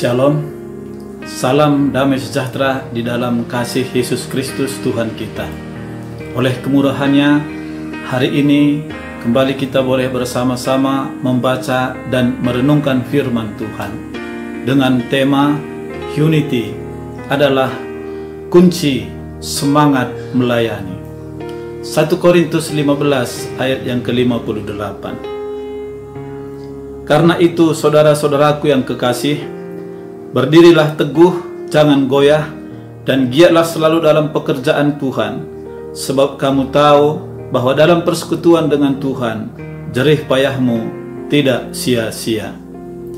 Shalom, salam damai sejahtera di dalam kasih Yesus Kristus Tuhan kita. Oleh kemurahannya, hari ini kembali kita boleh bersama-sama membaca dan merenungkan firman Tuhan dengan tema Unity adalah kunci semangat melayani. 1 Korintus 15 ayat yang ke-58. Karena itu saudara-saudaraku yang kekasih, berdirilah teguh, jangan goyah, dan giatlah selalu dalam pekerjaan Tuhan, sebab kamu tahu bahwa dalam persekutuan dengan Tuhan, jerih payahmu tidak sia-sia.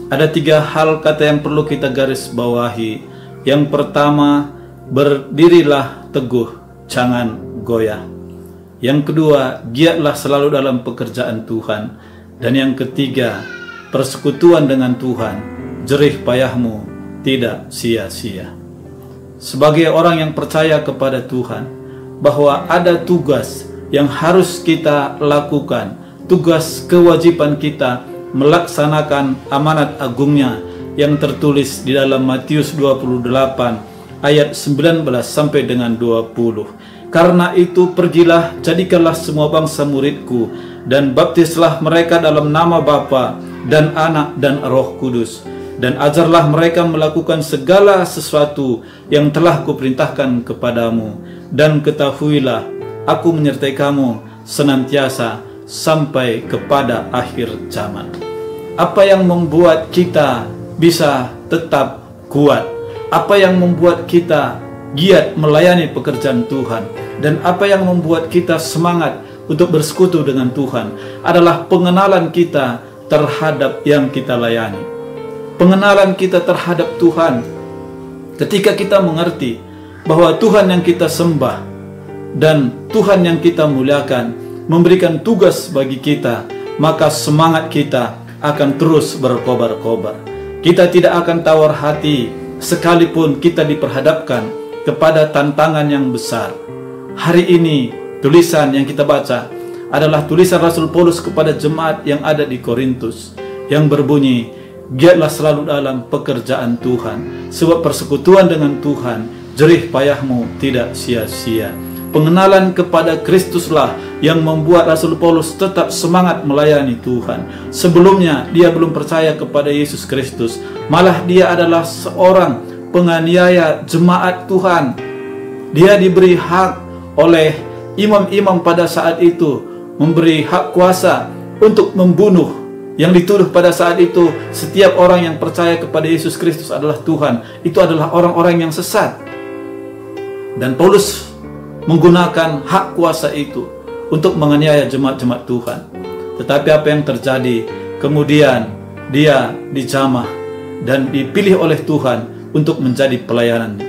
Ada 3 hal kata yang perlu kita garis bawahi. Yang pertama, berdirilah teguh, jangan goyah. Yang kedua, giatlah selalu dalam pekerjaan Tuhan. Dan yang ketiga, persekutuan dengan Tuhan, jerih payahmu tidak sia-sia. Sebagai orang yang percaya kepada Tuhan, bahwa ada tugas yang harus kita lakukan, tugas kewajiban kita melaksanakan amanat agungnya yang tertulis di dalam Matius 28 ayat 19 sampai dengan 20. Karena itu pergilah, jadikanlah semua bangsa muridku, dan baptislah mereka dalam nama Bapa dan Anak dan Roh Kudus, dan ajarlah mereka melakukan segala sesuatu yang telah kuperintahkan kepadamu, dan ketahuilah, aku menyertai kamu senantiasa sampai kepada akhir zaman. Apa yang membuat kita bisa tetap kuat? Apa yang membuat kita giat melayani pekerjaan Tuhan? Dan apa yang membuat kita semangat untuk bersekutu dengan Tuhan adalah pengenalan kita terhadap yang kita layani. Pengenalan kita terhadap Tuhan. Ketika kita mengerti bahwa Tuhan yang kita sembah dan Tuhan yang kita muliakan memberikan tugas bagi kita, maka semangat kita akan terus berkobar-kobar. Kita tidak akan tawar hati sekalipun kita diperhadapkan kepada tantangan yang besar. Hari ini tulisan yang kita baca adalah tulisan Rasul Paulus kepada jemaat yang ada di Korintus yang berbunyi, giatlah selalu dalam pekerjaan Tuhan, sebab persekutuan dengan Tuhan, jerih payahmu tidak sia-sia. Pengenalan kepada Kristuslah yang membuat Rasul Paulus tetap semangat melayani Tuhan. Sebelumnya dia belum percaya kepada Yesus Kristus, malah dia adalah seorang penganiaya jemaat Tuhan. Dia diberi hak oleh imam-imam pada saat itu, memberi hak kuasa untuk membunuh. Yang dituduh pada saat itu, setiap orang yang percaya kepada Yesus Kristus adalah Tuhan, itu adalah orang-orang yang sesat. Dan Paulus menggunakan hak kuasa itu untuk menganiaya jemaat-jemaat Tuhan. Tetapi apa yang terjadi? Kemudian dia dijamah dan dipilih oleh Tuhan untuk menjadi pelayanannya.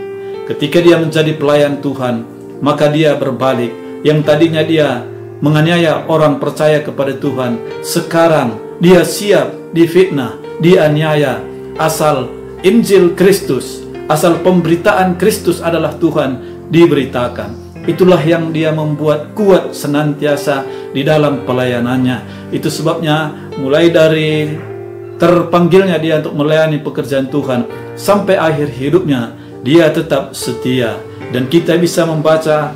Ketika dia menjadi pelayan Tuhan, maka dia berbalik. Yang tadinya dia menganiaya orang percaya kepada Tuhan, sekarang dia siap difitnah, dianiaya. Asal Injil Kristus, asal pemberitaan Kristus adalah Tuhan diberitakan. Itulah yang dia membuat kuat senantiasa di dalam pelayanannya. Itu sebabnya mulai dari terpanggilnya dia untuk melayani pekerjaan Tuhan sampai akhir hidupnya, dia tetap setia. Dan kita bisa membaca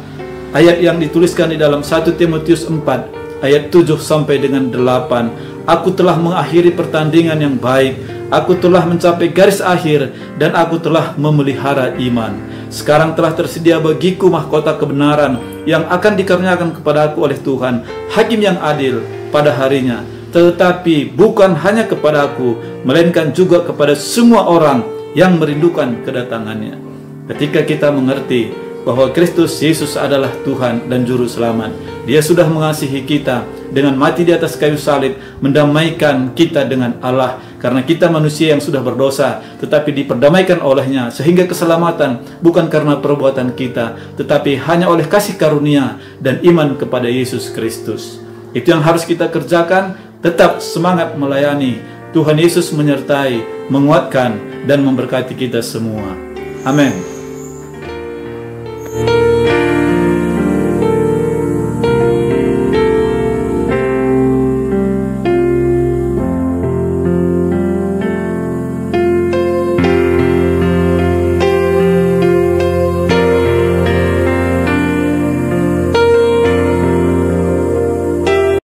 ayat yang dituliskan di dalam 1 Timotius 4 ayat 7 sampai dengan 8. Aku telah mengakhiri pertandingan yang baik, aku telah mencapai garis akhir, dan aku telah memelihara iman. Sekarang telah tersedia bagiku mahkota kebenaran yang akan dikaruniakan kepadaku oleh Tuhan, Hakim yang adil pada harinya. Tetapi bukan hanya kepadaku, melainkan juga kepada semua orang yang merindukan kedatangannya. Ketika kita mengerti bahwa Kristus Yesus adalah Tuhan dan Juru Selamat, Dia sudah mengasihi kita dengan mati di atas kayu salib, mendamaikan kita dengan Allah. Karena kita manusia yang sudah berdosa, tetapi diperdamaikan olehnya, sehingga keselamatan bukan karena perbuatan kita, tetapi hanya oleh kasih karunia dan iman kepada Yesus Kristus. Itu yang harus kita kerjakan, tetap semangat melayani. Tuhan Yesus menyertai, menguatkan, dan memberkati kita semua. Amin.